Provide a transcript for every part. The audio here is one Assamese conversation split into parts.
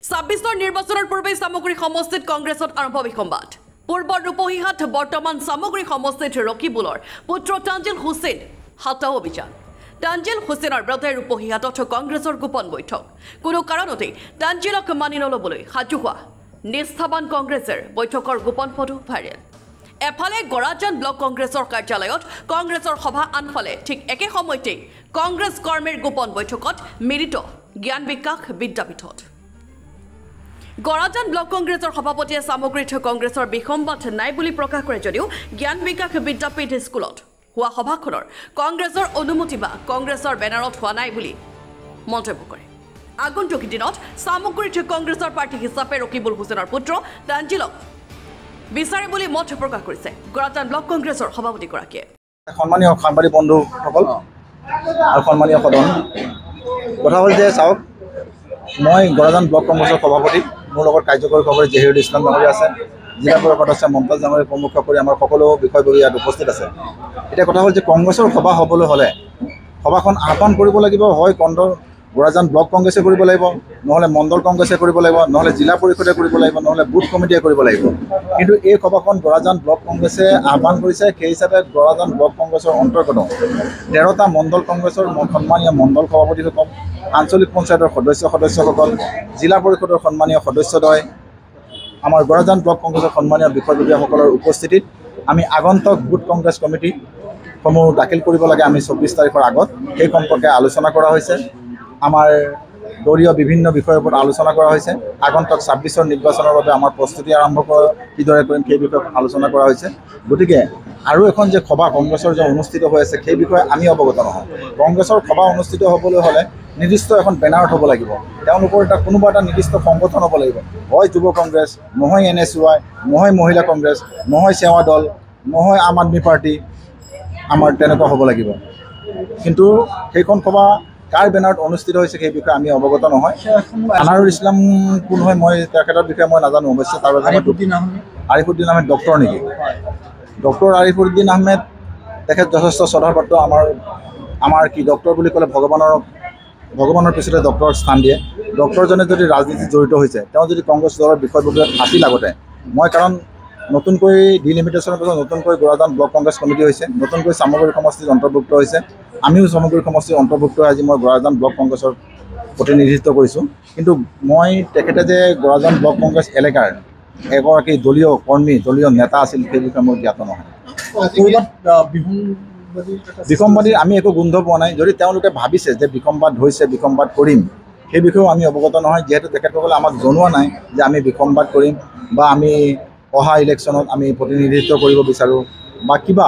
26 নিৰ্বাচনৰ পূৰ্বে সামগ্ৰী সমষ্টিত কংগ্ৰেছত আৰম্ভ বিসম্বাদ পূৰ্বৰ ৰূপহীহাট বৰ্তমান সামগ্ৰী সমষ্টিত ৰকিবুলৰ পুত্ৰ তানজিল হুছেইন হাতাও অভিযান তানজিল হুছেইনৰ বিৰুদ্ধে ৰূপহীহাটত কংগ্ৰেছৰ গোপন বৈঠক কোনো কাৰণতে তানজিলক মানি নলবলৈ সাজু হোৱা নিষ্ঠাবান কংগ্ৰেছৰ বৈঠকৰ গোপন ফটো ভাইৰেল এফালে গৰাজান ব্লক কংগ্ৰেছৰ কাৰ্যালয়ত কংগ্ৰেছৰ সভা আনফালে ঠিক একে সময়তে কংগ্ৰেছ কৰ্মীৰ গোপন বৈঠকত মিলিত জ্ঞান বিকাশ বিদ্যাপীঠত গৰাজান ব্লক কংগ্ৰেছৰ সভাপতিয়ে সামগ্ৰীত কংগ্ৰেছৰ বিসম্বাদ নাই বুলি প্ৰকাশ কৰে যদিও জ্ঞান বিকাশ বিদ্যাপীঠ স্কুলত হোৱা সভাখনৰ কংগ্ৰেছৰ অনুমতি বা কংগ্ৰেছৰ বেনাৰত হোৱা নাই বুলি মন্তব্য কৰে আগন্তুক দিনত সামগ্ৰীত কংগ্ৰেছৰ প্ৰাৰ্থী হিচাপে ৰকিবুল হুছেইনৰ পুত্ৰ তানজিলক বিচাৰে বুলি মত প্ৰকাশ কৰিছে গৰাজান ব্লক কংগ্ৰেছৰ সভাপতিগৰাকীয়ে সন্মানীয় সাংবাদিক বন্ধুসকল আৰু সন্মানীয় সদন কথা হ'ল যে চাওক মই গৰাজান ব্লক কংগ্ৰেছৰ সভাপতি মোৰ লগত কাৰ্যকৰী সভাপতি জহিৰুল ইছলাম ডাঙৰীয়া আছে জিলা পৰিষদ আছে মমতাজ ডাঙৰীয়া প্ৰমুখ কৰি আমাৰ সকলো বিষয়ববী ইয়াত উপস্থিত আছে এতিয়া কথা হ'ল যে কংগ্ৰেছৰ সভা হ'বলৈ হ'লে সভাখন আহ্বান কৰিব লাগিব হয় গৰাজান ব্লক কংগ্ৰেছে কৰিব লাগিব নহ'লে মণ্ডল কংগ্ৰেছে কৰিব লাগিব নহ'লে জিলা পৰিষদে কৰিব লাগিব নহ'লে বুথ কমিটিয়ে কৰিব লাগিব কিন্তু এই সভাখন গৰাজান ব্লক কংগ্ৰেছে আহ্বান কৰিছে সেই হিচাপে গৰাজান ব্লক কংগ্ৰেছৰ অন্তৰ্গত 13টা মণ্ডল কংগ্ৰেছৰ সন্মানীয় মণ্ডল সভাপতিসকল আঞ্চলিক পঞ্চায়তৰ সদস্যসকল জিলা পৰিষদৰ সন্মানীয় সদস্যদ্বয় আমাৰ গৰাজান ব্লক কংগ্ৰেছৰ সন্মানীয় বিষয়ববীয়াসকলৰ উপস্থিতিত আমি আগন্তুক বুথ কংগ্ৰেছ কমিটিসমূহ দাখিল কৰিব লাগে আমি 24 তাৰিখৰ আগত সেই সম্পৰ্কে আলোচনা কৰা হৈছে আমাৰ দলীয় বিভিন্ন বিষয়ৰ ওপৰত আলোচনা কৰা হৈছে আগন্তুক 26 নিৰ্বাচনৰ বাবে আমাৰ প্ৰস্তুতি আৰম্ভ কিদৰে কৰিম সেই বিষয়ে আলোচনা কৰা হৈছে গতিকে আৰু এখন যে সভা কংগ্ৰেছৰ যে অনুষ্ঠিত হৈ আছে সেই বিষয়ে আমি অৱগত নহয় কংগ্ৰেছৰ সভা অনুষ্ঠিত হ'বলৈ হ'লে নিৰ্দিষ্ট এখন বেনাৰত হ'ব লাগিব তেওঁলোকৰ কোনোবা এটা নিৰ্দিষ্ট সংগঠন হ'ব লাগিব হয় যুৱ কংগ্ৰেছ নহয় NSY নহয় মহিলা কংগ্ৰেছ নহয় সেৱা দল নহয় আম আদমি পাৰ্টি আমাৰ তেনেকুৱা হ'ব লাগিব কিন্তু সেইখন সভা কাৰ বেনাৰত অনুষ্ঠিত হৈছে সেই বিষয়ে আমি অৱগত নহয় আনাৰুল ইছলাম কোন হয় মই তেখেতৰ বিষয়ে মই নাজানো অৱশ্যে তাৰ বাবে আৰিফুদ্দিন আহমেদ ডক্টৰ নেকি ডক্টৰ আৰিফুদ্দিন আহমেদ তেখেত যথেষ্ট শ্ৰদ্ধাপাত্ৰ আমাৰ কি ডক্টৰ বুলি ক'লে ভগৱানৰ পিছতে ডক্টৰৰ স্থান দিয়ে ডক্টৰজনে যদি ৰাজনীতিত জড়িত হৈছে তেওঁ যদি কংগ্ৰেছ দলৰ বিষয়ববীয়াত আছিল আগতে মই কাৰণ নতুনকৈ ডিলিমিটেশ্যনৰ পিছত নতুনকৈ গৰাজান ব্লক কংগ্ৰেছ কমিটি হৈছে নতুনকৈ সামগ্ৰী সমষ্টিত অন্তৰ্ভুক্ত হৈছে আমিও সামগ্ৰী সমষ্টিত অন্তৰ্ভুক্ত হৈ আজি মই গৰাজান ব্লক কংগ্ৰেছৰ প্ৰতিনিধিত্ব কৰিছোঁ কিন্তু মই তেখেতে যে গৰাজান ব্লক কংগ্ৰেছ এলেকাৰ এগৰাকী দলীয় কৰ্মী দলীয় নেতা আছিল সেই বিষয়ে মোৰ জ্ঞাত নহয় বিসম্বাদীৰ আমি একো গোন্ধ পোৱা নাই যদি তেওঁলোকে ভাবিছে যে বিসম্বাদ হৈছে বিসম্বাদ কৰিম সেই বিষয়েও আমি অৱগত নহয় যিহেতু তেখেতসকলে আমাক জনোৱা নাই যে আমি বিসম্বাদ কৰিম বা আমি অহা ইলেকশ্যনত আমি প্ৰতিনিধিত্ব কৰিব বিচাৰোঁ বা কিবা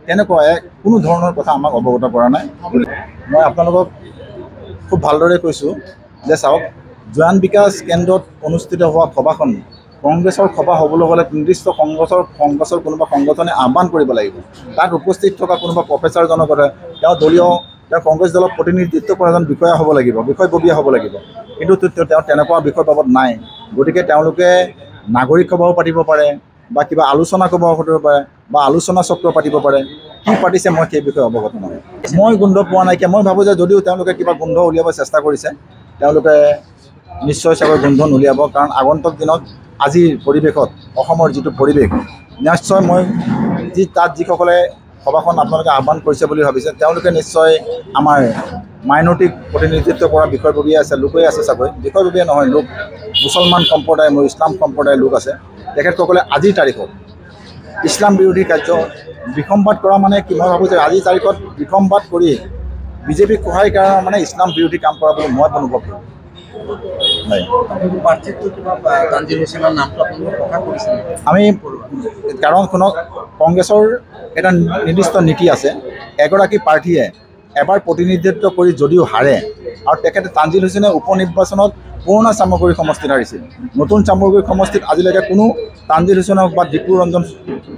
তেনেকুৱা কোনো ধৰণৰ কথা আমাক অৱগত কৰা নাই মই আপোনালোকক খুব ভালদৰে কৈছোঁ যে চাওক জ্ঞান বিকাশ কেন্দ্ৰত অনুষ্ঠিত হোৱা সভাখন কংগ্ৰেছৰ সভা হ'বলৈ হ'লে নিৰ্দিষ্ট কংগ্ৰেছৰ কোনোবা সংগঠনে আহ্বান কৰিব লাগিব তাত উপস্থিত থকা কোনোবা প্ৰফেচাৰজনৰ কথা তেওঁ কংগ্ৰেছ দলক প্ৰতিনিধিত্ব কৰা এজন বিষয়া হ'ব লাগিব বিষয়ববীয়া হ'ব লাগিব কিন্তু তেওঁ তেনেকুৱা বিষয় বাবদ নাই গতিকে তেওঁলোকে নাগৰিক সভাও পাতিব পাৰে বা কিবা আলোচনা সভাও পাতিব পাৰে বা আলোচনা চক্ৰ পাতিব পাৰে কি পাতিছে মই সেই বিষয়ে অৱগত নহয় মই গোন্ধ পোৱা নাইকিয়া মই ভাবোঁ যে যদিও তেওঁলোকে কিবা গোন্ধ উলিয়াব চেষ্টা কৰিছে তেওঁলোকে নিশ্চয় চাগৈ গোন্ধ নুলিয়াব কাৰণ আগন্তুক দিনত আজিৰ পৰিৱেশত অসমৰ যিটো পৰিৱেশ নিশ্চয় মই তাত যিসকলে সভাখন আপোনালোকে আহ্বান কৰিছে বুলি ভাবিছে তেওঁলোকে নিশ্চয় আমাৰ মাইনৰিটিক প্ৰতিনিধিত্ব কৰা বিষয়ববীয়া আছে লোকেই আছে চাগৈ বিষয়ববীয়া নহয় লোক মুছলমান সম্প্ৰদায় মোৰ ইছলাম সম্প্ৰদায়ৰ লোক আছে তেখেতসকলে আজিৰ তাৰিখত ইছলাম বিৰোধী কাৰ্য বিসম্বাদ কৰা মানে কি মই ভাবোঁ যে আজিৰ তাৰিখত বিসম্বাদ কৰি বিজেপিক সহায় কৰা মানে ইছলাম বিৰোধী কাম কৰা বুলি মই অনুভৱ কৰোঁ আমি কাৰণ শুনক কংগ্ৰেছৰ এটা নিৰ্দিষ্ট নীতি আছে এগৰাকী প্ৰাৰ্থীয়ে এবাৰ প্ৰতিনিধিত্ব কৰি যদিও হাৰে আৰু তেখেতে তানজিল হুছেইনে উপ নিৰ্বাচনত পুৰণা সামগ্ৰী সমষ্টিত হাৰিছিল নতুন সামগ্ৰী সমষ্টিত আজিলৈকে কোনো তানজিল হুছেইনক বা দীপু ৰঞ্জন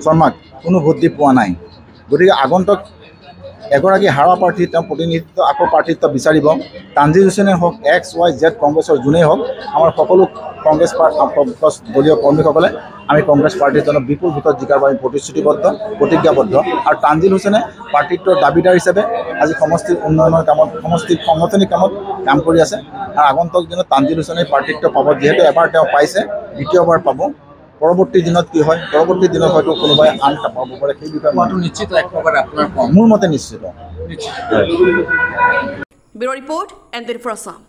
শৰ্মাক কোনো ভোট দি পোৱা নাই গতিকে আগন্তুক এগৰাকী হাৰা প্ৰাৰ্থী তেওঁ প্ৰতিনিধিত্ব আকৌ প্ৰাৰ্থিত্ব বিচাৰিব তানজিল হুছেইনে হওক XYZ কংগ্ৰেছৰ যোনেই হওক আমাৰ সকলো কংগ্ৰেছ দলীয় কৰ্মীসকলে আমি কংগ্ৰেছ পাৰ্টিৰ জনক বিপুল ভোটত জিকাৰ বাবে প্ৰতিশ্ৰুতিবদ্ধ প্ৰতিজ্ঞাবদ্ধ আৰু তানজিল হুছেইনে পাৰ্টিত্বৰ দাবীদাৰ হিচাপে আজি সমষ্টিৰ উন্নয়নৰ কামত সমষ্টিৰ সাংগঠনিক কামত কাম কৰি আছে আৰু আগন্তুক দিনত তানজিল হুছেইনে পাৰ্টিত্ব পাব যিহেতু এবাৰ তেওঁ পাইছে দ্বিতীয়বাৰ পাব পৰৱৰ্তী দিনত কি হয় পৰৱৰ্তী দিনত হয়তো কোনোবাই আন পাব পাৰে সেই বিষয়ে নিশ্চিত এক প্ৰকাৰে আপোনাৰ মোৰ মতে নিশ্চিত bureau report and for Assam.